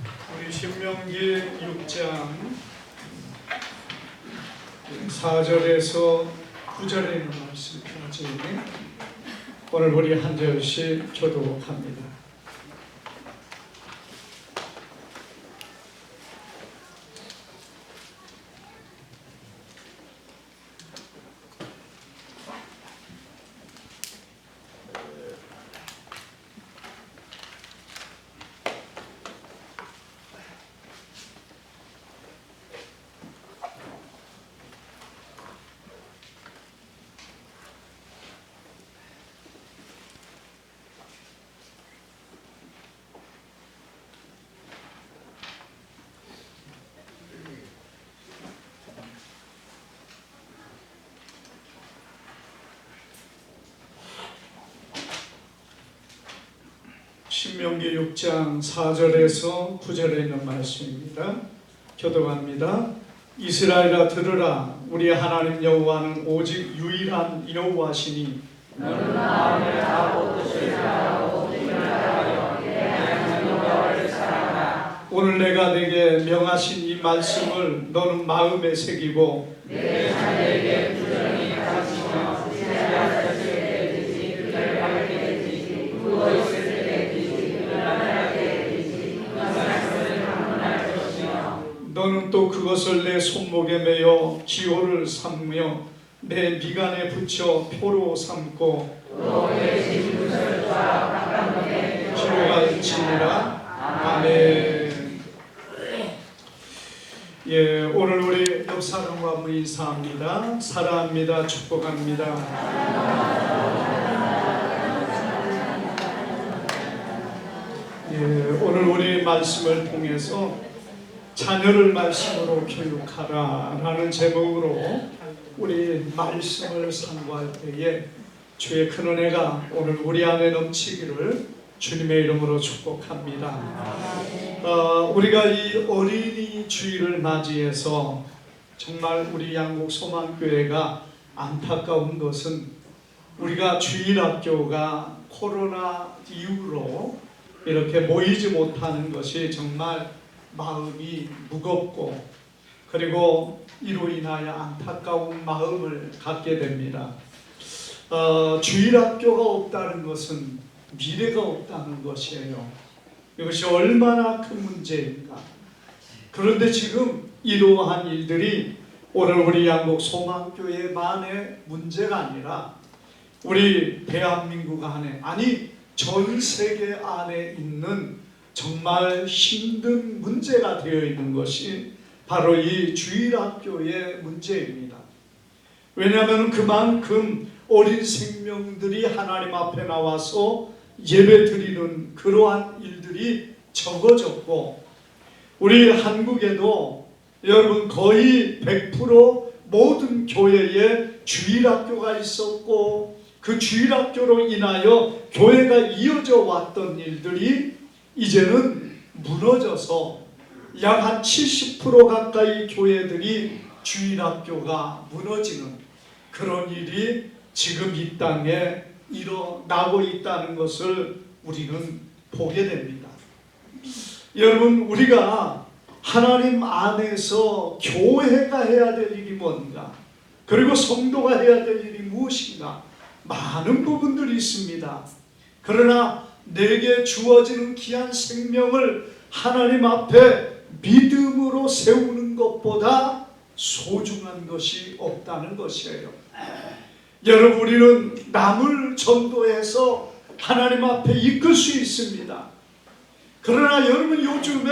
우리 신명기 6장 4절에서 9절에 있는 말씀까지 오늘 우리 한 절씩 교독합니다. 신명기 6장 4절에서 9절에 있는 말씀입니다. 교독합니다. 이스라엘아 들으라. 우리 하나님 여호와는 오직 유일한 여호와시니 너는 마음을 다하고 뜻을 다하고 힘을 다하여 내 하나님 여호와를 사랑하라. 오늘 내가 내게 명하신 이 말씀을 너는 마음에 새기고 내 자녀에게 부지런히 가르치며 지혜와 자식에게 되지 그를 밝게 되지 누워 있을 때 되지 그를 하나님께 되지 그 말씀을 방문할 것이며 너는 또 그것을 내 손목에 매어 기호를 삼으며 내 미간에 붙여 표로 삼고 또 내 진문을 쏴 바깥문에 기호할지니라. 아멘. 예, 오늘 우리 옆사람과 인사합니다. 사랑합니다. 축복합니다. 예, 오늘 우리 말씀을 통해서 자녀를 말씀으로 교육하라 라는 제목으로 우리 말씀을 상고할 때에 주의 큰 은혜가 오늘 우리 안에 넘치기를 주님의 이름으로 축복합니다. 우리가 이 어린이 주일을 맞이해서 정말 우리 양곡 소망교회가 안타까운 것은 우리가 주일학교가 코로나 이후로 이렇게 모이지 못하는 것이 정말 마음이 무겁고 그리고 이로 인하여 안타까운 마음을 갖게 됩니다. 주일학교가 없다는 것은 미래가 없다는 것이에요. 이것이 얼마나 큰 문제인가. 그런데 지금 이러한 일들이 오늘 우리 양곡 소망교회만의 문제가 아니라 우리 대한민국 안에, 아니 전 세계 안에 있는 정말 힘든 문제가 되어 있는 것이 바로 이 주일학교의 문제입니다. 왜냐하면 그만큼 어린 생명들이 하나님 앞에 나와서 예배 드리는 그러한 일들이 적어졌고, 우리 한국에도 여러분 거의 100% 모든 교회에 주일학교가 있었고 그 주일학교로 인하여 교회가 이어져 왔던 일들이 이제는 무너져서 약 한 70% 가까이 교회들이 주일학교가 무너지는 그런 일이 지금 이 땅에 일어나고 있다는 것을 우리는 보게 됩니다. 여러분, 우리가 하나님 안에서 교회가 해야 될 일이 뭔가, 그리고 성도가 해야 될 일이 무엇인가, 많은 부분들이 있습니다. 그러나 내게 주어지는 귀한 생명을 하나님 앞에 믿음으로 세우는 것보다 소중한 것이 없다는 것이에요. 여러분, 우리는 남을 전도해서 하나님 앞에 이끌 수 있습니다. 그러나 여러분, 요즘에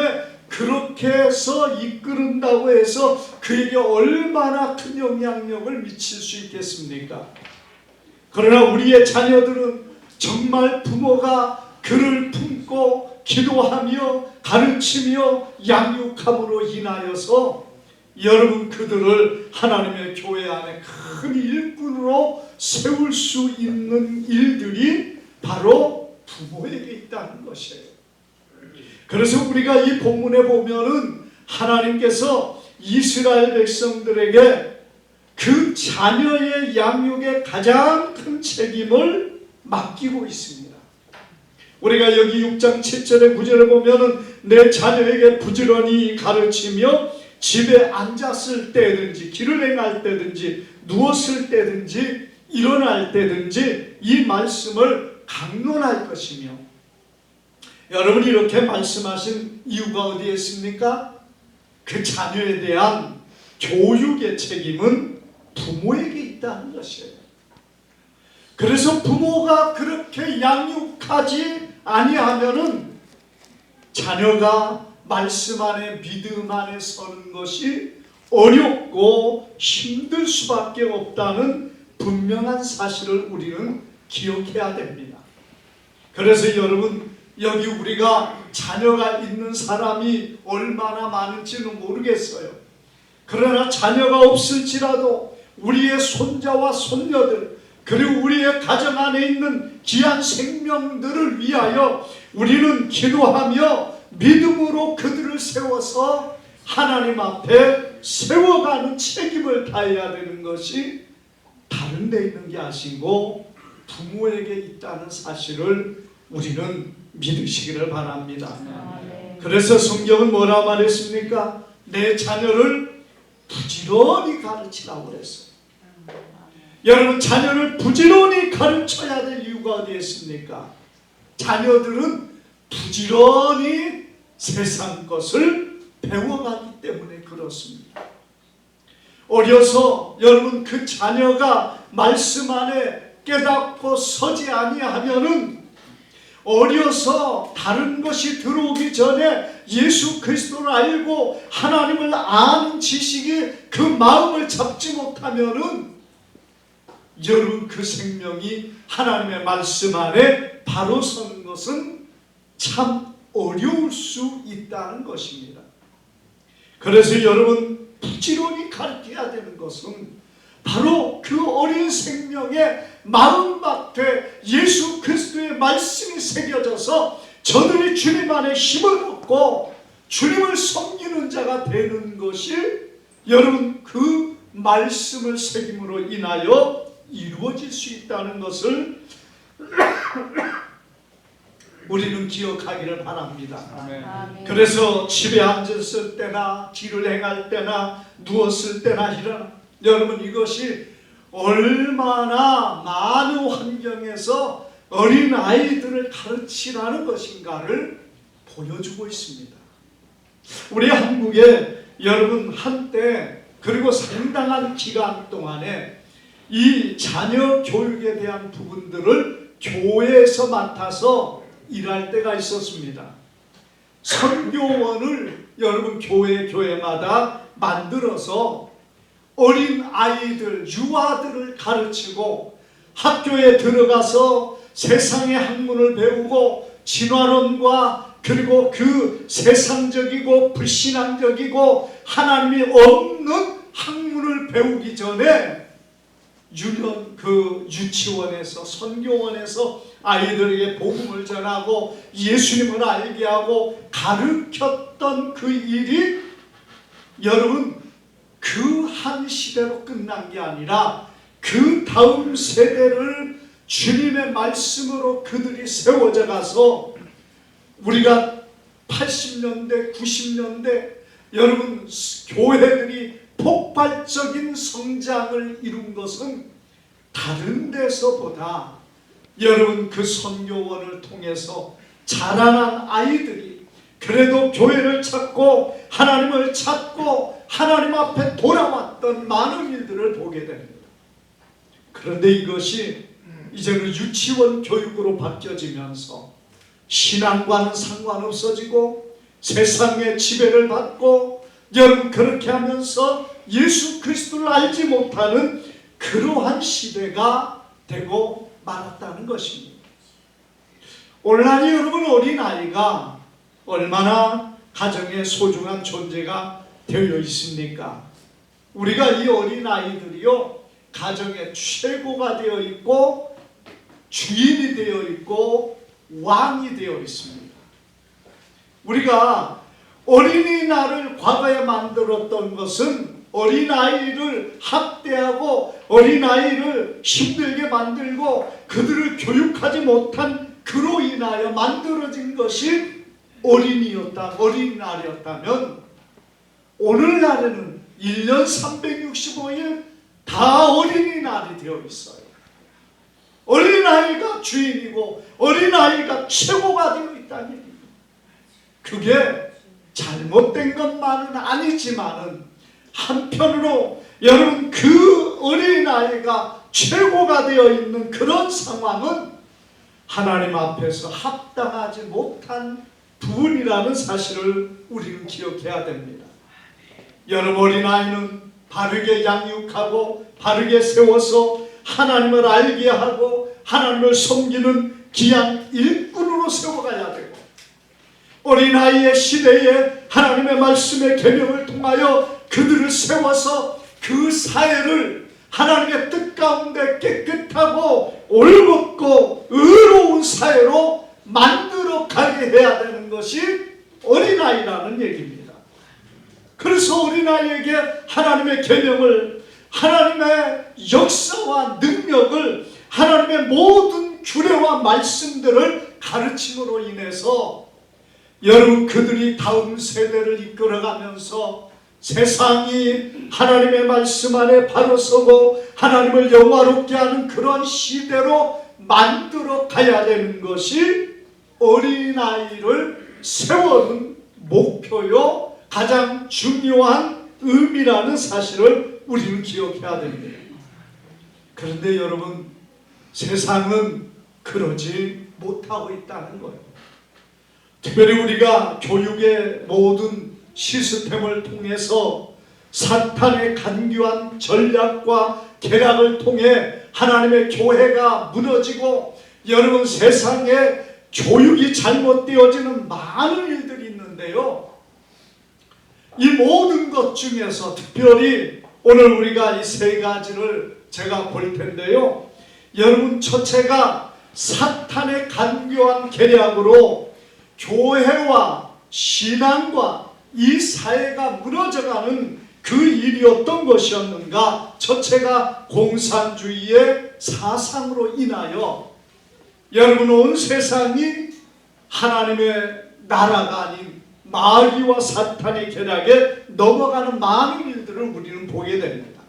그렇게 해서 이끄는다고 해서 그에게 얼마나 큰 영향력을 미칠 수 있겠습니까? 그러나 우리의 자녀들은 정말 부모가 그를 품고 기도하며 가르치며 양육함으로 인하여서 여러분 그들을 하나님의 교회 안에 큰 일꾼으로 세울 수 있는 일들이 바로 부모에게 있다는 것이에요. 그래서 우리가 이 본문에 보면은 하나님께서 이스라엘 백성들에게 그 자녀의 양육에 가장 큰 책임을 맡기고 있습니다. 우리가 여기 6장 7절의 9절을 보면은 내 자녀에게 부지런히 가르치며 집에 앉았을 때든지 길을 행할 때든지 누웠을 때든지 일어날 때든지 이 말씀을 강론할 것이며, 여러분이 이렇게 말씀하신 이유가 어디에 있습니까? 그 자녀에 대한 교육의 책임은 부모에게 있다는 것이에요. 그래서 부모가 그렇게 양육하지 아니하면은 자녀가 말씀 안에 믿음 안에 서는 것이 어렵고 힘들 수밖에 없다는 분명한 사실을 우리는 기억해야 됩니다. 그래서 여러분, 여기 우리가 자녀가 있는 사람이 얼마나 많은지는 모르겠어요. 그러나 자녀가 없을지라도 우리의 손자와 손녀들, 그리고 우리의 가정 안에 있는 귀한 생명들을 위하여 우리는 기도하며 믿음으로 그들을 세워서 하나님 앞에 세워가는 책임을 다해야 되는 것이 다른 데 있는 게 아니고 부모에게 있다는 사실을 우리는 믿으시기를 바랍니다. 그래서 성경은 뭐라 말했습니까? 내 자녀를 부지런히 가르치라고 그랬어요. 여러분, 자녀를 부지런히 가르쳐야 될 이유가 어디에 있습니까? 자녀들은 부지런히 세상 것을 배워가기 때문에 그렇습니다. 어려서 여러분 그 자녀가 말씀 안에 깨닫고 서지 아니하면은 어려서 다른 것이 들어오기 전에 예수 그리스도를 알고 하나님을 아는 지식이 그 마음을 잡지 못하면은 여러분 그 생명이 하나님의 말씀 안에 바로 서는 것은 참 어려울 수 있다는 것입니다. 그래서 여러분 부지런히 가르쳐야 되는 것은 바로 그 어린 생명의 마음밭에 예수 그리스도의 말씀이 새겨져서 저들이 주님 안에 힘을 얻고 주님을 섬기는 자가 되는 것이 여러분 그 말씀을 새김으로 인하여 이루어질 수 있다는 것을 우리는 기억하기를 바랍니다. 아멘. 그래서 집에 앉았을 때나 길을 행할 때나 누웠을 때나 여러분 이것이 얼마나 많은 환경에서 어린 아이들을 가르치라는 것인가를 보여주고 있습니다. 우리 한국에 여러분 한때 그리고 상당한 기간 동안에 이 자녀 교육에 대한 부분들을 교회에서 맡아서 일할 때가 있었습니다. 선교원을 여러분 교회마다 만들어서 어린 아이들, 유아들을 가르치고 학교에 들어가서 세상의 학문을 배우고 진화론과 그리고 그 세상적이고 불신앙적이고 하나님이 없는 학문을 배우기 전에 유치원에서 선교원에서 아이들에게 복음을 전하고 예수님을 알게 하고 가르쳤던 그 일이 여러분 그 한 시대로 끝난 게 아니라 그 다음 세대를 주님의 말씀으로 그들이 세워져 가서 우리가 80년대 90년대 여러분 교회들이 폭발적인 성장을 이룬 것은 다른 데서보다 여러분 그 선교원을 통해서 자라난 아이들이 그래도 교회를 찾고 하나님을 찾고 하나님 앞에 돌아왔던 많은 일들을 보게 됩니다. 그런데 이것이 이제는 유치원 교육으로 바뀌어지면서 신앙과는 상관없어지고 세상의 지배를 받고 여러분 그렇게 하면서 예수 그리스도를 알지 못하는 그러한 시대가 되고 말았다는 것입니다. 오늘날 여러분 어린아이가 얼마나 가정의 소중한 존재가 되어 있습니까? 우리가 이 어린아이들이요 가정의 최고가 되어 있고 주인이 되어 있고 왕이 되어 있습니다. 우리가 어린이날을 과거에 만들었던 것은 어린아이를 학대하고 어린아이를 힘들게 만들고 그들을 교육하지 못한 그로 인하여 만들어진 것이 어린이날이었다면 오늘날에는 1년 365일 다 어린이날이 되어 있어요. 어린아이가 주인이고 어린아이가 최고가 되어 있다는 얘기입니다. 그게 잘못된 것만은 아니지만은 한편으로 여러분 그 어린아이가 최고가 되어 있는 그런 상황은 하나님 앞에서 합당하지 못한 부분이라는 사실을 우리는 기억해야 됩니다. 여러분 어린아이는 바르게 양육하고 바르게 세워서 하나님을 알게 하고 하나님을 섬기는 귀한 일꾼으로 세워가야 되고 어린아이의 시대에 하나님의 말씀의 계명을 통하여 그들을 세워서 그 사회를 하나님의 뜻 가운데 깨끗하고 올곧고 의로운 사회로 만들어 가게 해야 되는 것이 어린아이라는 얘기입니다. 그래서 어린아이에게 하나님의 계명을 하나님의 역사와 능력을 하나님의 모든 규례와 말씀들을 가르침으로 인해서 여러분 그들이 다음 세대를 이끌어가면서 세상이 하나님의 말씀 안에 바로 서고 하나님을 영화롭게 하는 그런 시대로 만들어 가야 되는 것이 어린아이를 세우는 목표요 가장 중요한 의미라는 사실을 우리는 기억해야 됩니다. 그런데 여러분 세상은 그러지 못하고 있다는 거예요. 특별히 우리가 교육의 모든 시스템을 통해서 사탄의 간교한 전략과 계략을 통해 하나님의 교회가 무너지고 여러분 세상에 교육이 잘못되어지는 많은 일들이 있는데요. 이 모든 것 중에서 특별히 오늘 우리가 이 세 가지를 제가 볼 텐데요. 여러분 첫째가 사탄의 간교한 계략으로 교회와 신앙과 이 사회가 무너져가는 그 일이 어떤 것이었는가? 첫째가 공산주의의 사상으로 인하여 여러분 온 세상이 하나님의 나라가 아닌 마귀와 사탄의 계략에 넘어가는 많은 일들을 우리는 보게 됩니다.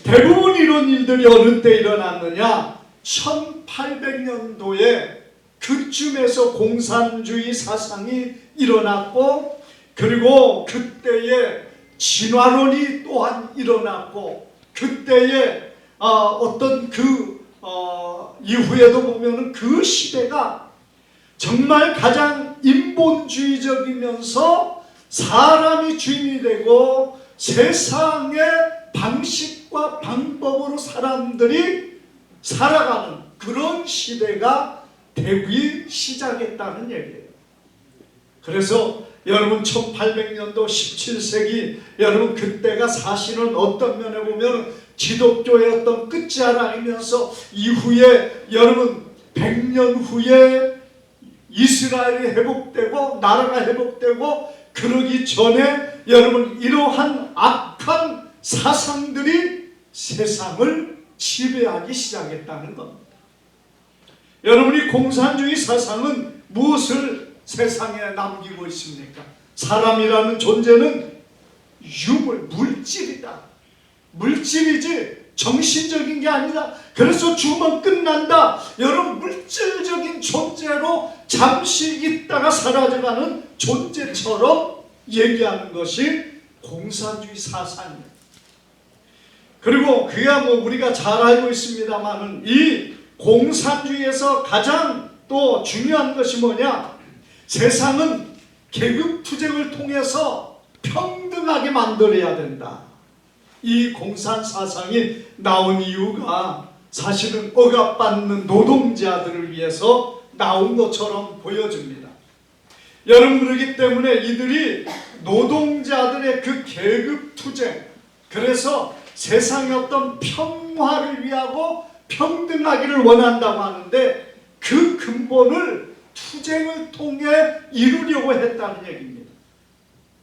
대부분 이런 일들이 어느 때 일어났느냐? 1800년도에 그쯤에서 공산주의 사상이 일어났고 그리고 그때에 진화론이 또한 일어났고 그때에 어떤 이후에도 보면은 그 시대가 정말 가장 인본주의적이면서 사람이 주인이 되고 세상의 방식과 방법으로 사람들이 살아가는 그런 시대가 되기 시작했다는 얘기예요. 그래서 여러분 1800년도 17세기 여러분 그때가 사실은 어떤 면에 보면 기독교의 어떤 끝자락이면서 이후에 여러분 100년 후에 이스라엘이 회복되고 나라가 회복되고 그러기 전에 여러분 이러한 악한 사상들이 세상을 지배하기 시작했다는 겁니다. 여러분이 공산주의 사상은 무엇을 세상에 남기고 있습니까? 사람이라는 존재는 물질이다. 물질이지 정신적인 게 아니다. 그래서 죽으면 끝난다. 여러분 물질적인 존재로 잠시 있다가 사라져가는 존재처럼 얘기하는 것이 공산주의 사상이에요. 그리고 그야 뭐 우리가 잘 알고 있습니다만은 이 공산주의에서 가장 또 중요한 것이 뭐냐? 세상은 계급투쟁을 통해서 평등하게 만들어야 된다. 이 공산사상이 나온 이유가 사실은 억압받는 노동자들을 위해서 나온 것처럼 보여집니다. 여러분 그렇기 때문에 이들이 노동자들의 그 계급투쟁 그래서 세상의 어떤 평화를 위하고 평등하기를 원한다고 하는데 그 근본을 투쟁을 통해 이루려고 했다는 얘기입니다.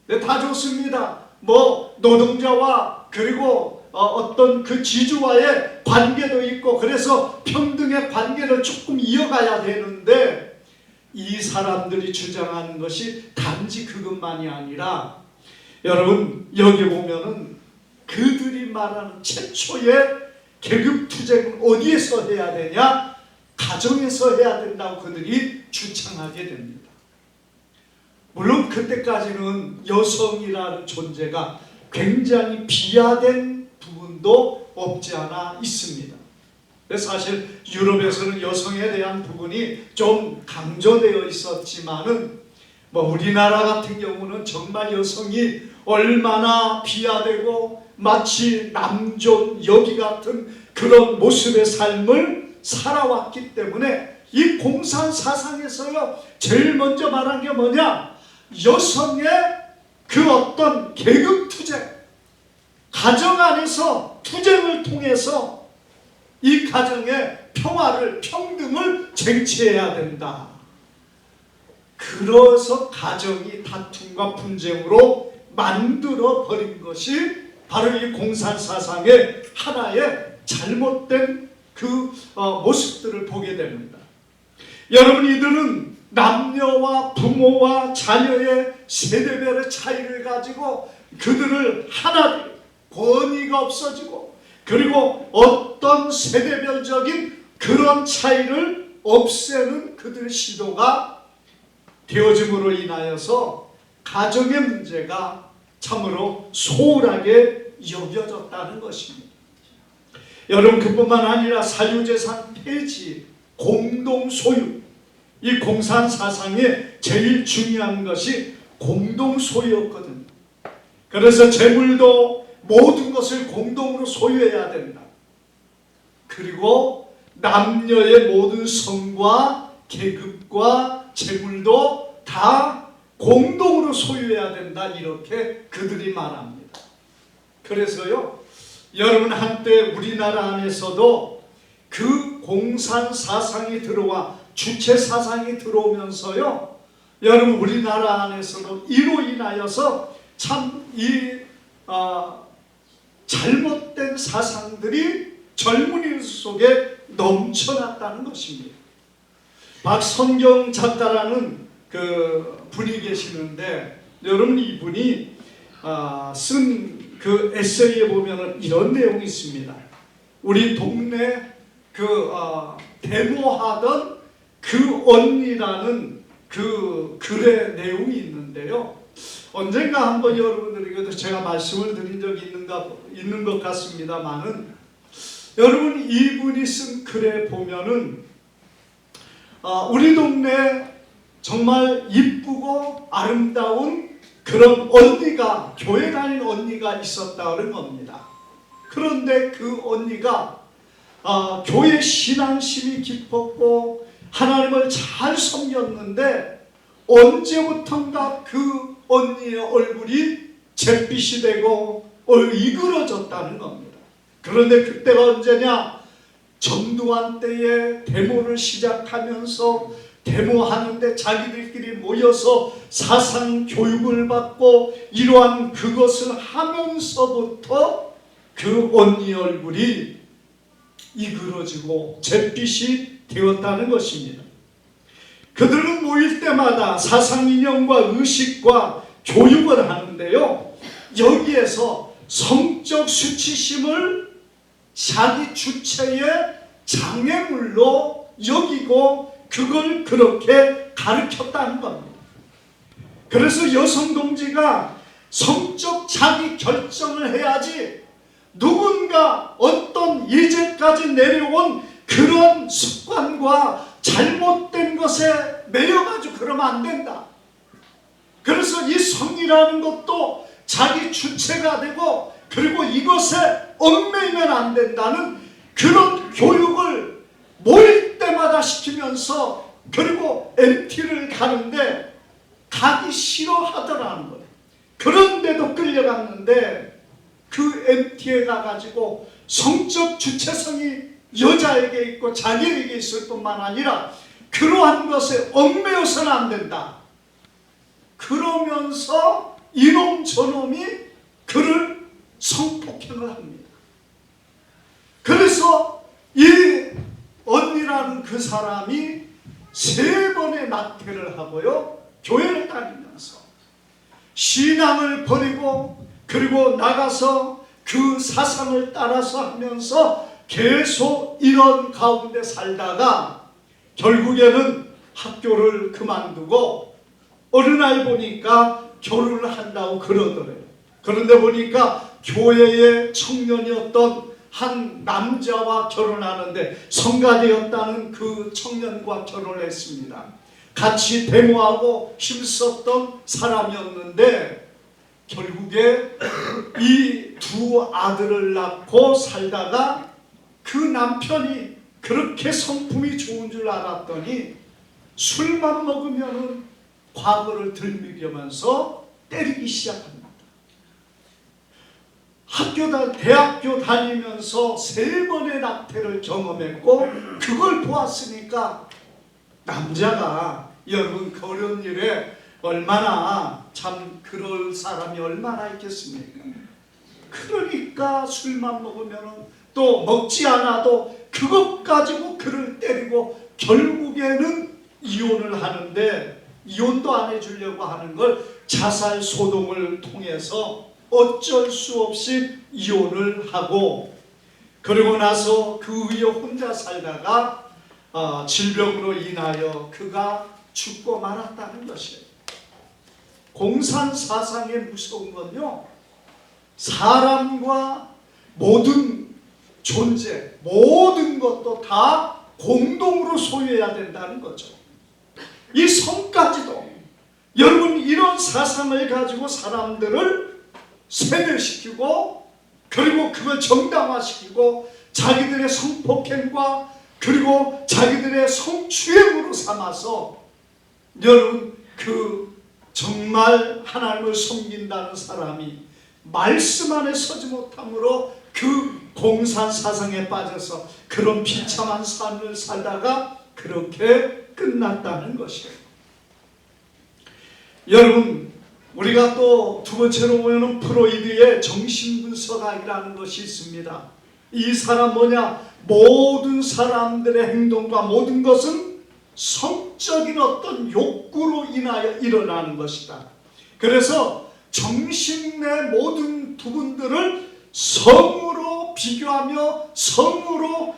네, 다 좋습니다. 뭐 노동자와 그리고 어떤 그 지주와의 관계도 있고 그래서 평등의 관계를 조금 이어가야 되는데 이 사람들이 주장하는 것이 단지 그것만이 아니라 여러분 여기 보면은 그들이 말하는 최초의 계급투쟁은 어디에서 해야 되냐? 가정에서 해야 된다고 그들이 주창하게 됩니다. 물론 그때까지는 여성이라는 존재가 굉장히 비하된 부분도 없지 않아 있습니다. 사실 유럽에서는 여성에 대한 부분이 좀 강조되어 있었지만은 우리나라 같은 경우는 정말 여성이 얼마나 비하되고 마치 남존 여비 같은 그런 모습의 삶을 살아왔기 때문에 이 공산사상에서요 제일 먼저 말한 게 뭐냐? 여성의 그 어떤 계급투쟁, 가정 안에서 투쟁을 통해서 이 가정의 평화를, 평등을 쟁취해야 된다. 그래서 가정이 다툼과 분쟁으로 만들어 버린 것이 바로 이 공산사상의 하나의 잘못된 그 모습들을 보게 됩니다. 여러분 이들은 남녀와 부모와 자녀의 세대별의 차이를 가지고 그들을 하나 권위가 없어지고 그리고 어떤 세대별적인 그런 차이를 없애는 그들의 시도가 되어짐으로 인하여서 가정의 문제가 참으로 소홀하게 여겨졌다는 것입니다. 여러분 그뿐만 아니라 사유재산 폐지, 공동소유, 이 공산사상의 제일 중요한 것이 공동소유였거든요. 그래서 재물도 모든 것을 공동으로 소유해야 된다. 그리고 남녀의 모든 성과 계급과 재물도 다 공동으로 소유해야 된다. 이렇게 그들이 말합니다. 그래서요 여러분 한때 우리나라 안에서도 그 공산사상이 들어와 주체사상이 들어오면서요 여러분 우리나라 안에서도 이로 인하여서 참 이 잘못된 사상들이 젊은이 속에 넘쳐났다는 것입니다. 박선경 작가라는 그 분이 계시는데 여러분 이분이 쓴 그 에세이에 보면은 이런 내용이 있습니다. 우리 동네 그 데모하던 그 언니라는 그 글의 내용이 있는데요. 언젠가 한번 여러분들에게도 제가 말씀을 드린 적이 있는 것 같습니다만은 여러분 이분이 쓴 글에 보면은 우리 동네 정말 이쁘고 아름다운 그런 언니가 교회 다니는 언니가 있었다는 겁니다. 그런데 그 언니가 교회 신앙심이 깊었고 하나님을 잘 섬겼는데 언제부턴가 그 언니의 얼굴이 잿빛이 되고 이그러졌다는 겁니다. 그런데 그때가 언제냐? 전두환 때에 데모를 시작하면서 데모하는데 자기들끼리 모여서 사상 교육을 받고 이러한 그것을 하면서부터 그 언니 얼굴이 이그러지고 잿빛이 되었다는 것입니다. 그들은 모일 때마다 사상인형과 의식과 교육을 하는데요. 여기에서 성적 수치심을 자기 주체의 장애물로 여기고 그걸 그렇게 가르쳤다는 겁니다. 그래서 여성 동지가 성적 자기 결정을 해야지 누군가 어떤 이제까지 내려온 그런 습관과 잘못된 것에 매여가지고 그러면 안 된다. 그래서 이 성이라는 것도 자기 주체가 되고 그리고 이것에 얽매이면 안 된다는 그런 교육을 모일 때마다 시키면서 그리고 MT를 가는데 가기 싫어하더라는 거예요. 그런데도 끌려갔는데 그 MT에 가가지고 성적 주체성이 여자에게 있고 자기에게 있을 뿐만 아니라 그러한 것에 얽매여서는 안 된다. 그러면서 이놈 저놈이 그를 성폭행을 합니다. 하는 그 사람이 3번의 낙태를 하고요, 교회를 다니면서 신앙을 버리고 그리고 나가서 그 사상을 따라서 하면서 계속 이런 가운데 살다가 결국에는 학교를 그만두고 어느 날 보니까 결혼을 한다고 그러더래요. 그런데 보니까 교회의 청년이었던 한 남자와 결혼하는데 성가되었다는 그 청년과 결혼을 했습니다. 같이 데모하고 힘썼던 사람이었는데 결국에 이 2 아들을 낳고 살다가 그 남편이 그렇게 성품이 좋은 줄 알았더니 술만 먹으면 과거를 들먹이면서 때리기 시작합니다. 대학교 다니면서 3번의 낙태를 경험했고 그걸 보았으니까 남자가 여러분 그런 일에 얼마나 참 그럴 사람이 얼마나 있겠습니까? 그러니까 술만 먹으면 또 먹지 않아도 그것 가지고 그를 때리고 결국에는 이혼을 하는데 이혼도 안 해주려고 하는 걸 자살 소동을 통해서 어쩔 수 없이 이혼을 하고 그리고 나서 그 후에 혼자 살다가 질병으로 인하여 그가 죽고 말았다는 것이에요. 공산사상의 무서운 건요, 사람과 모든 존재, 모든 것도 다 공동으로 소유해야 된다는 거죠. 이 성까지도 여러분 이런 사상을 가지고 사람들을 세뇌시키고 그리고 그걸 정당화시키고 자기들의 성폭행과 그리고 자기들의 성추행으로 삼아서 여러분 그 정말 하나님을 섬긴다는 사람이 말씀 안에 서지 못함으로 그 공산사상에 빠져서 그런 비참한 삶을 살다가 그렇게 끝났다는 것이에요. 여러분 우리가 또 2번째로 보면 프로이드의 정신분석학이라는 것이 있습니다. 이 사람 뭐냐? 모든 사람들의 행동과 모든 것은 성적인 어떤 욕구로 인하여 일어나는 것이다. 그래서 정신 내 모든 부분들을 성으로 비교하며 성으로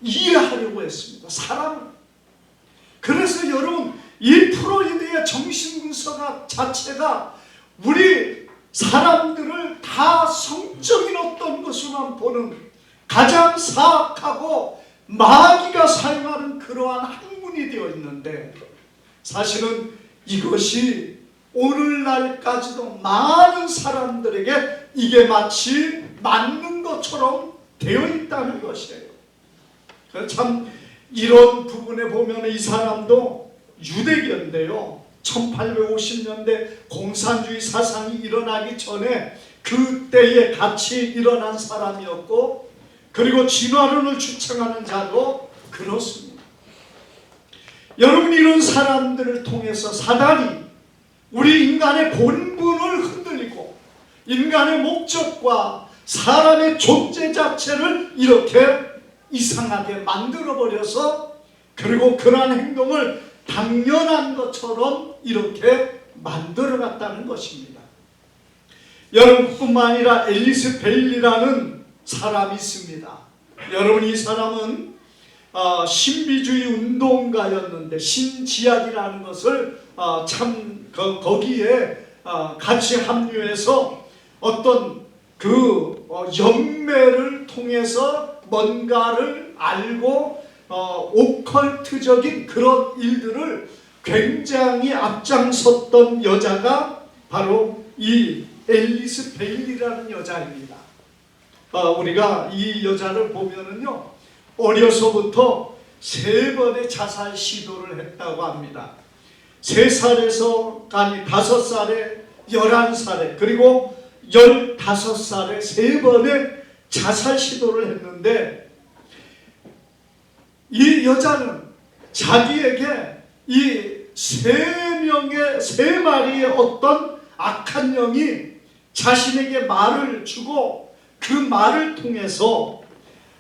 이해하려고 했습니다. 사람을. 그래서 여러분 이 프로이드의 정신분석학 자체가 우리 사람들을 다 성적인 어떤 것으로만 보는 가장 사악하고 마귀가 사용하는 그러한 학문이 되어 있는데 사실은 이것이 오늘날까지도 많은 사람들에게 이게 마치 맞는 것처럼 되어 있다는 것이에요. 참 이런 부분에 보면 이 사람도 유대교인데요. 1850년대 공산주의 사상이 일어나기 전에 그때에 같이 일어난 사람이었고 그리고 진화론을 주창하는 자도 그렇습니다. 여러분 이런 사람들을 통해서 사단이 우리 인간의 본분을 흔들리고 인간의 목적과 사람의 존재 자체를 이렇게 이상하게 만들어버려서 그리고 그러한 행동을 당연한 것처럼 이렇게 만들어갔다는 것입니다. 여러분뿐만 아니라 앨리스 베일리라는 사람이 있습니다. 여러분 이 사람은 신비주의 운동가였는데 신지약이라는 것을 거기에 같이 합류해서 어떤 그 영매를 통해서 뭔가를 알고 오컬트적인 그런 일들을 굉장히 앞장섰던 여자가 바로 이 앨리스 베일리라는 여자입니다. 우리가 이 여자를 보면은요, 어려서부터 3번의 자살 시도를 했다고 합니다. 3살에서 5살에 11살에 그리고 15살에 3번의 자살 시도를 했는데 이 여자는 자기에게 이 3마리의 어떤 악한 영이 자신에게 말을 주고 그 말을 통해서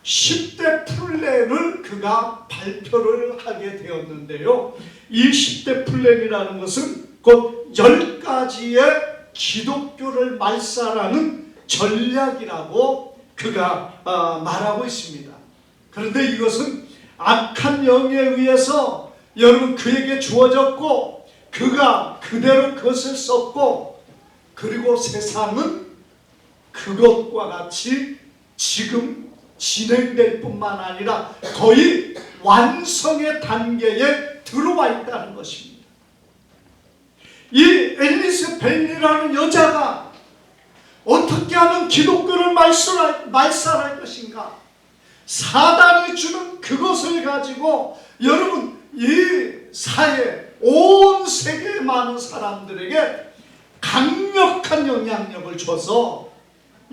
10대 플랜을 그가 발표를 하게 되었는데요. 이 10대 플랜이라는 것은 곧 10가지의 기독교를 말살하는 전략이라고 그가 말하고 있습니다. 그런데 이것은 악한 영에 의해서 여러분 그에게 주어졌고 그가 그대로 그것을 썼고 그리고 세상은 그것과 같이 지금 진행될 뿐만 아니라 거의 완성의 단계에 들어와 있다는 것입니다. 이 앨리스 벨리라는 여자가 어떻게 하면 기독교를 말살할 것인가? 사단이 주는 그것을 가지고 여러분 이 사회 온 세계의 많은 사람들에게 강력한 영향력을 줘서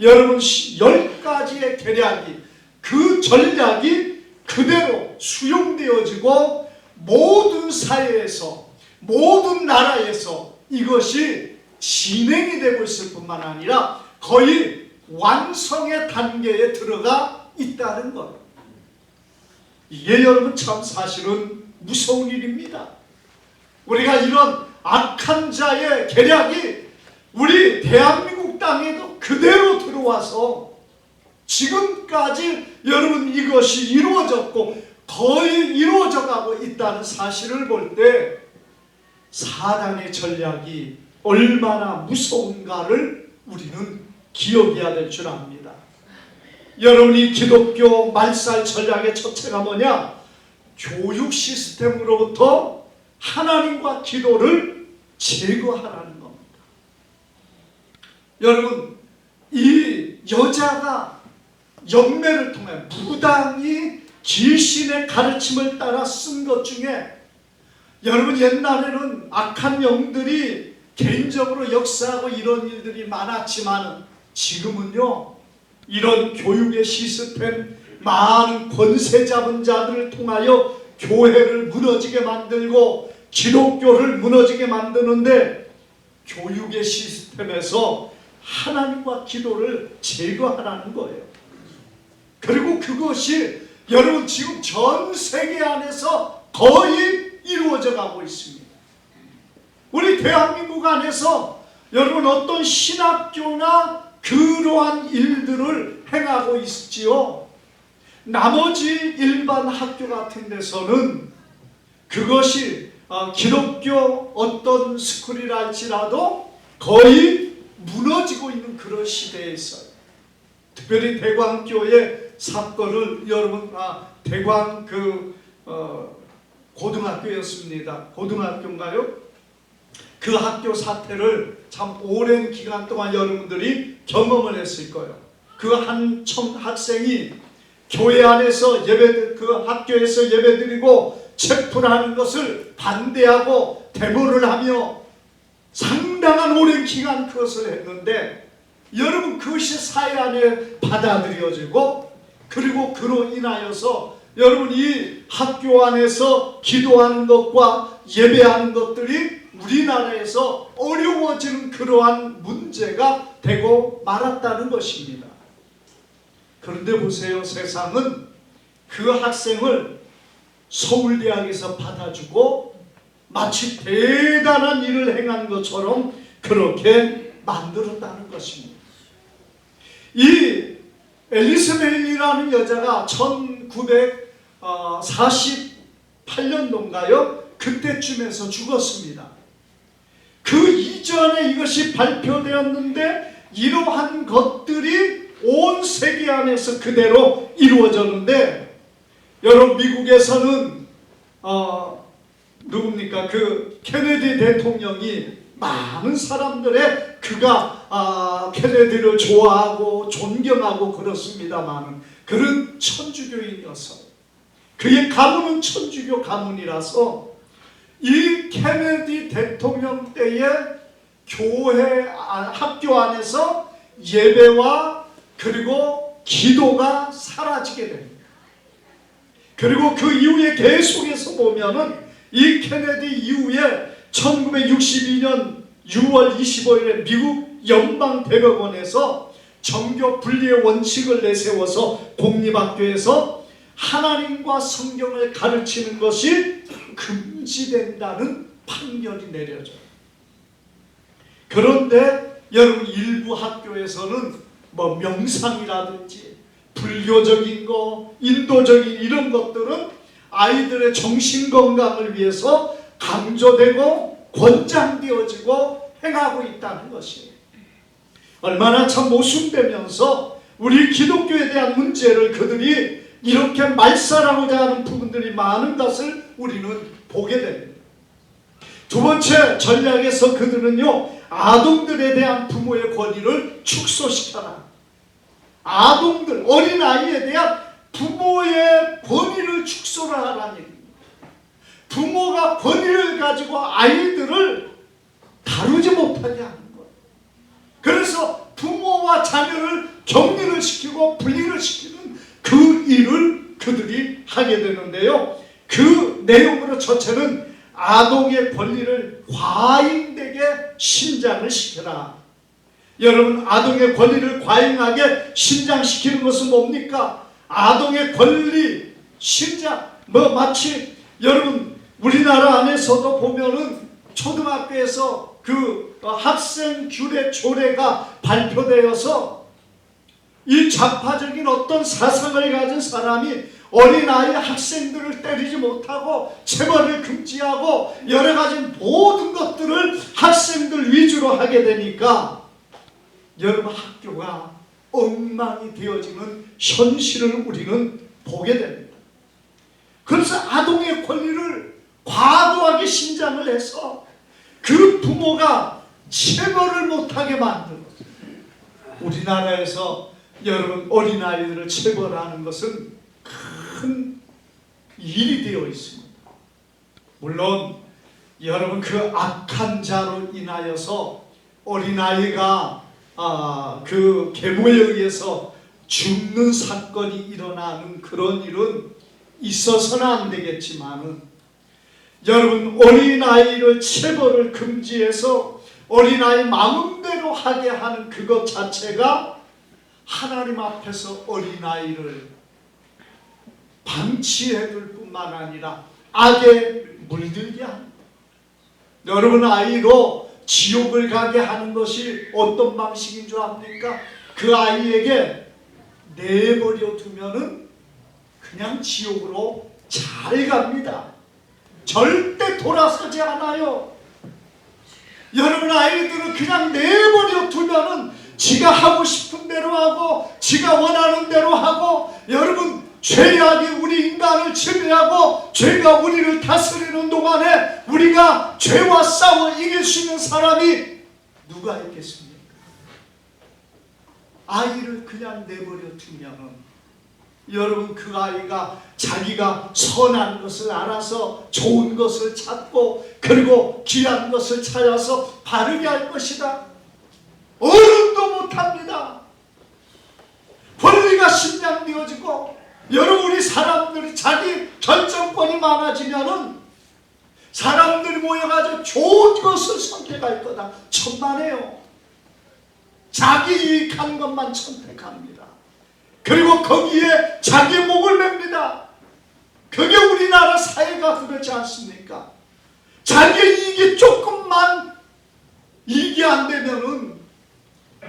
여러분 10가지의 계략이 그 전략이 그대로 수용되어지고 모든 사회에서 모든 나라에서 이것이 진행이 되고 있을 뿐만 아니라 거의 완성의 단계에 들어가 있다는 것. 이게 여러분 참 사실은 무서운 일입니다. 우리가 이런 악한 자의 계략이 우리 대한민국 땅에도 그대로 들어와서 지금까지 여러분 이것이 이루어졌고 거의 이루어져 가고 있다는 사실을 볼 때 사단의 전략이 얼마나 무서운가를 우리는 기억해야 될 줄 압니다. 여러분이 기독교 말살 전략의 첫째가 뭐냐? 교육 시스템으로부터 하나님과 기도를 제거하라는 겁니다. 여러분 이 여자가 연매를 통해 무당이 귀신의 가르침을 따라 쓴 것 중에 여러분 옛날에는 악한 영들이 개인적으로 역사하고 이런 일들이 많았지만 지금은요 이런 교육의 시스템 많은 권세 잡은 자들을 통하여 교회를 무너지게 만들고 기독교를 무너지게 만드는데 교육의 시스템에서 하나님과 기도를 제거하라는 거예요. 그리고 그것이 여러분 지금 전 세계 안에서 거의 이루어져 가고 있습니다. 우리 대한민국 안에서 여러분 어떤 신학교나 그러한 일들을 행하고 있지요. 나머지 일반 학교 같은 데서는 그것이 기독교 어떤 스쿨이라 할지라도 거의 무너지고 있는 그런 시대에 있어요. 특별히 대광교의 사건을 여러분 대광 고등학교였습니다. 고등학교인가요? 그 학교 사태를 참 오랜 기간 동안 여러분들이 경험을 했을 거예요. 그 한 학생이 교회 안에서 그 학교에서 예배드리고 체풀하는 것을 반대하고 데모를 하며 상당한 오랜 기간 그것을 했는데 여러분 그것이 사회 안에 받아들여지고 그리고 그로 인하여서 여러분 이 학교 안에서 기도하는 것과 예배하는 것들이 우리나라에서 어려워지는 그러한 문제가 되고 말았다는 것입니다. 그런데 보세요. 세상은 그 학생을 서울대학에서 받아주고 마치 대단한 일을 행한 것처럼 그렇게 만들었다는 것입니다. 이 앨리스 벨리라는 여자가 1948년도인가요? 그때쯤에서 죽었습니다. 그 이전에 이것이 발표되었는데 이러한 것들이 온 세계 안에서 그대로 이루어졌는데 여러분 미국에서는 누굽니까? 그 케네디 대통령이 많은 사람들의 그가 케네디를 좋아하고 존경하고 그렇습니다만 그는 천주교인이었어요. 그의 가문은 천주교 가문이라서 이 케네디 대통령 때에 교회 학교 안에서 예배와 그리고 기도가 사라지게 됩니다. 그리고 그 이후에 계속해서 보면은 이 케네디 이후에 1962년 6월 25일에 미국 연방대법원에서 정교 분리의 원칙을 내세워서 공립학교에서 하나님과 성경을 가르치는 것이 금지된다는 판결이 내려져요. 그런데 여러분, 일부 학교에서는 뭐 명상이라든지 불교적인 거, 인도적인 이런 것들은 아이들의 정신건강을 위해서 강조되고 권장되어지고 행하고 있다는 것이에요. 얼마나 참 모순되면서 우리 기독교에 대한 문제를 그들이 이렇게 말살하고자 하는 부분들이 많은 것을 우리는 보게 됩니다. 두 번째 전략에서 그들은요, 아동들에 대한 부모의 권위를 축소시켜라. 아동들, 어린아이에 대한 부모의 권위를 축소를 하라는 얘기입니다. 부모가 권위를 가지고 아이들을 다루지 못하게 하는 거예요. 그래서 부모와 자녀를 격리를 시키고 분리를 시키는 그 일을 그들이 하게 되는데요. 그 내용으로 첫째는 아동의 권리를 과잉되게 신장을 시켜라. 여러분, 아동의 권리를 과잉하게 신장시키는 것은 뭡니까? 아동의 권리, 신장, 마치 여러분 우리나라 안에서도 보면은 초등학교에서 그 학생 규례 조례가 발표되어서 이 좌파적인 어떤 사상을 가진 사람이 어린아이 학생들을 때리지 못하고 체벌을 금지하고 여러 가지 모든 것들을 학생들 위주로 하게 되니까 여러분, 학교가 엉망이 되어지는 현실을 우리는 보게 됩니다. 그래서 아동의 권리를 과도하게 신장을 해서 그 부모가 체벌을 못하게 만든 거죠. 우리나라에서 여러분, 어린아이들을 체벌하는 것은 큰 일이 되어 있습니다. 물론 여러분, 그 악한 자로 인하여서 어린아이가 그 계모에 의해서 죽는 사건이 일어나는 그런 일은 있어서는 안 되겠지만은, 여러분, 어린아이를 체벌을 금지해서 어린아이 마음대로 하게 하는 그것 자체가 하나님 앞에서 어린아이를 방치해둘 뿐만 아니라 악에 물들게 합니다. 여러분, 아이로 지옥을 가게 하는 것이 어떤 방식인 줄 압니까? 그 아이에게 내버려 두면은 그냥 지옥으로 잘 갑니다. 절대 돌아서지 않아요. 여러분, 아이들은 그냥 내버려 두면은 지가 하고 싶은 대로 하고 지가 원하는 대로 하고, 여러분, 죄악이 우리 인간을 지배하고 죄가 우리를 다스리는 동안에 우리가 죄와 싸워 이길 수 있는 사람이 누가 있겠습니까? 아이를 그냥 내버려 두면은 여러분, 그 아이가 자기가 선한 것을 알아서 좋은 것을 찾고 그리고 귀한 것을 찾아서 바르게 할 것이다. 어른도 못합니다. 권리가 신장되어지고, 여러분, 우리 사람들이 자기 결정권이 많아지면은 사람들이 모여가지고 좋은 것을 선택할 거다. 천만에요. 자기 유익한 것만 선택합니다. 그리고 거기에 자기 목을 맵니다. 그게 우리나라 사회가 그렇지 않습니까? 자기 이익이 조금만 이익이 안 되면은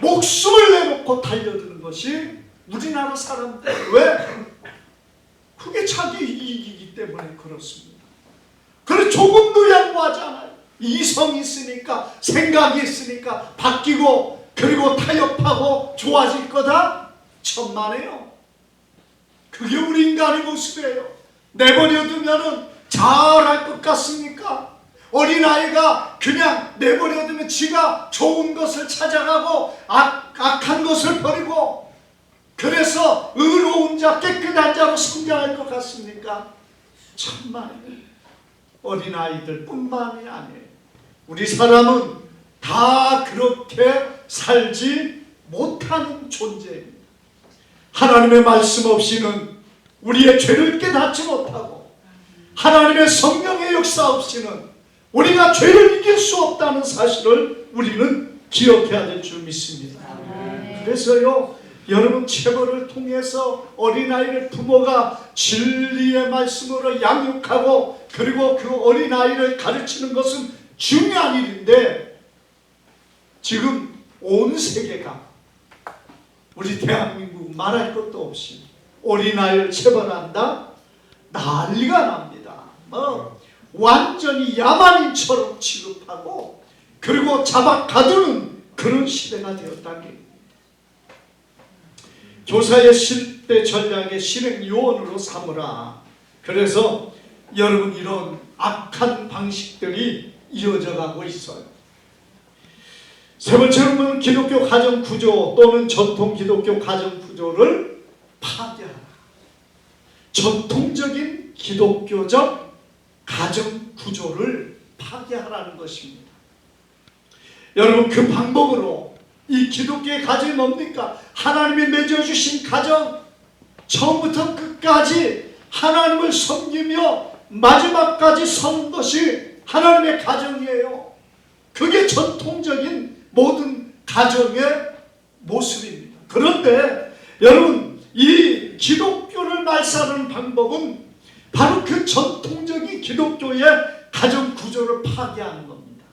목숨을 내놓고 달려드는 것이 우리나라 사람들. 왜? 그게 자기 이익이기 때문에 그렇습니다. 그래서 조금도 양보하지 않아요. 이성이 있으니까, 생각이 있으니까 바뀌고 그리고 타협하고 좋아질 거다? 천만에요. 그게 우리 인간의 모습이에요. 내버려두면은 잘할 것 같습니까? 어린아이가 그냥 내버려두면 지가 좋은 것을 찾아가고 악한 것을 버리고, 그래서 의로운 자, 깨끗한 자로 성장할 것 같습니까? 천만에. 어린아이들 뿐만이 아니에요. 우리 사람은 다 그렇게 살지 못하는 존재입니다. 하나님의 말씀 없이는 우리의 죄를 깨닫지 못하고, 하나님의 성령의 역사 없이는 우리가 죄를 이길 수 없다는 사실을 우리는 기억해야 될 줄 믿습니다. 그래서요, 여러분 체벌을 통해서 어린아이를 부모가 진리의 말씀으로 양육하고 그리고 그 어린아이를 가르치는 것은 중요한 일인데, 지금 온 세계가, 우리 대한민국 말할 것도 없이 어린아이를 체벌한다? 난리가 납니다. 완전히 야만인처럼 취급하고 그리고 잡아 가두는 그런 시대가 되었다는 겁니다. 교사의 실대 전략의 실행 요원으로 삼으라. 그래서 여러분, 이런 악한 방식들이 이어져 가고 있어요. 세 번째로는 기독교 가정 구조 또는 전통 기독교 가정 구조를 파괴하라. 전통적인 기독교적 가정 구조를 파괴하라는 것입니다. 여러분, 그 방법으로 이 기독교의 가정이 뭡니까? 하나님이 맺어주신 가정, 처음부터 끝까지 하나님을 섬기며 마지막까지 선 것이 하나님의 가정이에요. 그게 전통적인 모든 가정의 모습입니다. 그런데 여러분, 이 기독교를 말살하는 방법은 바로 그 전통적인 기독교의 가정 구조를 파괴하는 겁니다.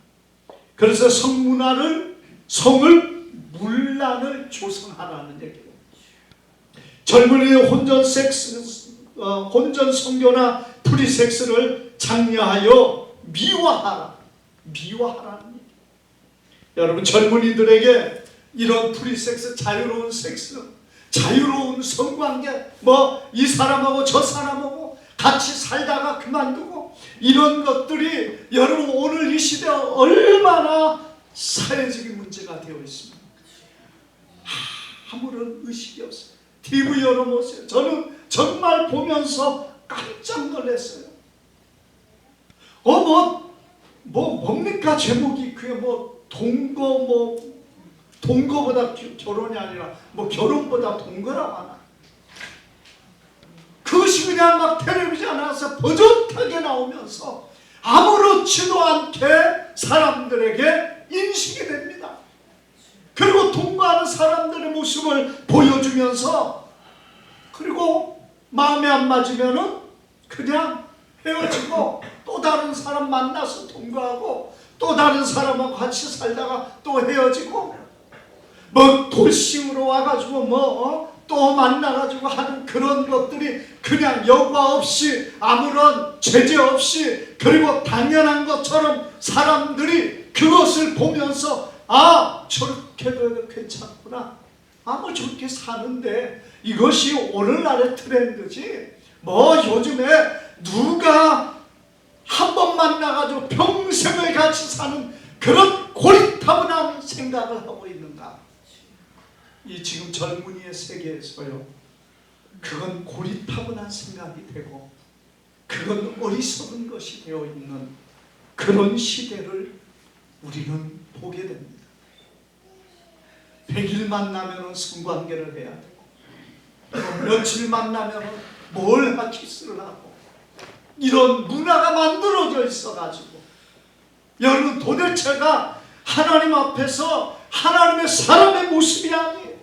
그래서 성문화를, 성을, 문란을 조성하라는 얘기예요. 젊은이의 혼전 성교나 프리섹스를 장려하여 미화하라는 얘기예요. 여러분, 젊은이들에게 이런 프리섹스, 자유로운 섹스, 자유로운 성관계, 이 사람하고 저 사람하고 같이 살다가 그만두고, 이런 것들이 여러분 오늘 이 시대에 얼마나 사회적인 문제가 되어 있습니다. 아무런 의식이 없어요. TV 열어보세요. 저는 정말 보면서 깜짝 놀랐어요. 뭡니까 제목이? 그게 동거보다 결혼이 아니라 결혼보다 동거라고 하나? 그것이 그냥 막 텔레비전에서 버젓하게 나오면서 아무렇지도 않게 사람들에게 인식이 됩니다. 그리고 동거하는 사람들의 모습을 보여주면서, 그리고 마음에 안 맞으면은 그냥 헤어지고 또 다른 사람 만나서 동거하고 또 다른 사람하고 같이 살다가 또 헤어지고, 돌싱으로 와가지고 또 만나가지고 하는 그런 것들이 그냥 여과 없이 아무런 제재 없이, 그리고 당연한 것처럼 사람들이 그것을 보면서 저렇게도 해도 괜찮구나, 저렇게 사는데 이것이 오늘날의 트렌드지, 요즘에 누가 한 번 만나가지고 평생을 같이 사는 그런 고리타분한 생각을 하고 있는가? 이 지금 젊은이의 세계에서요, 그건 고리타분한 생각이 되고 그건 어리석은 것이 되어 있는 그런 시대를 우리는 보게 됩니다. 100일 만나면 성관계를 해야 되고, 며칠 만나면 뭘 키스를 하고, 이런 문화가 만들어져 있어가지고, 여러분 도대체가 하나님 앞에서 하나님의 사람의 모습이 아니에요.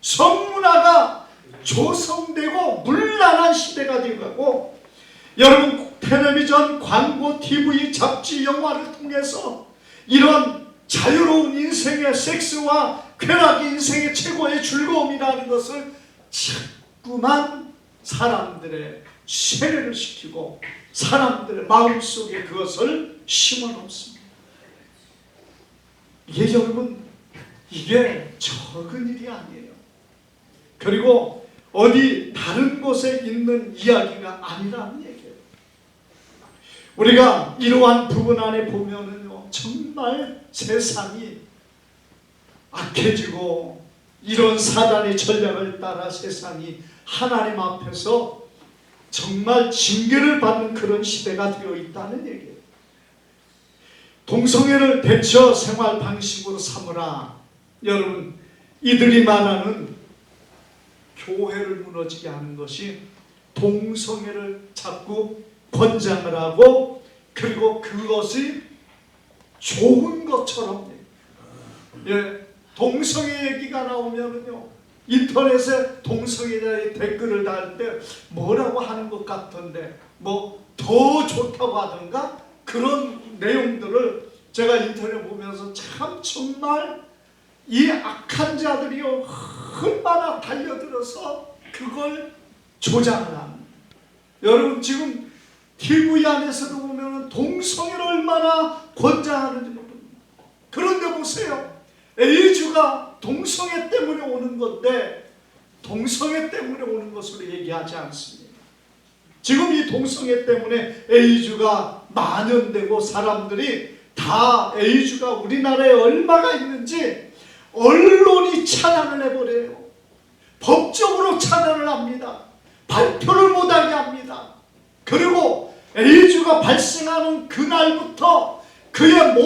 성문화가 조성되고 문란한 시대가 되고, 여러분 텔레비전, 광고, TV, 잡지, 영화를 통해서 이런 자유로운 인생의 섹스와 쾌락이 인생의 최고의 즐거움이라는 것을 자꾸만 사람들의 세뇌를 시키고 사람들의 마음속에 그것을 심어놓습니다. 이게 여러분, 이게 적은 일이 아니에요. 그리고 어디 다른 곳에 있는 이야기가 아니라는 얘기예요. 우리가 이러한 부분 안에 보면은요, 정말 세상이 악해지고, 이런 사단의 전략을 따라 세상이 하나님 앞에서 정말 징계를 받는 그런 시대가 되어 있다는 얘기예요. 동성애를 대처 생활 방식으로 삼으라. 여러분, 이들이 말하는 교회를 무너지게 하는 것이 동성애를 자꾸 권장을 하고, 그리고 그것이 좋은 것처럼 동성애 얘기가 나오면은요, 인터넷에 동성애에 대해 댓글을 달 때 뭐라고 하는 것 같던데, 뭐 더 좋다고 하던가 그런 내용들을 제가 인터넷 보면서 참 정말 이 악한 자들이요 얼마나 달려들어서 그걸 조장을 합니다. 여러분 지금 TV 안에서도 보면 동성애를 얼마나 권장하는지 모릅니다. 그런데 보세요, 에이즈가 동성애 때문에 오는 건데 동성애 때문에 오는 것으로 얘기하지 않습니다. 지금 이 동성애 때문에 에이즈가 만연되고 사람들이 다 에이즈가 우리나라에 얼마나 있는지 언론이 차단을 해버려요. 법적으로 차단을 합니다. 발표를 못하게 합니다. 그리고 에이즈가 발생하는 그날부터 그의 모든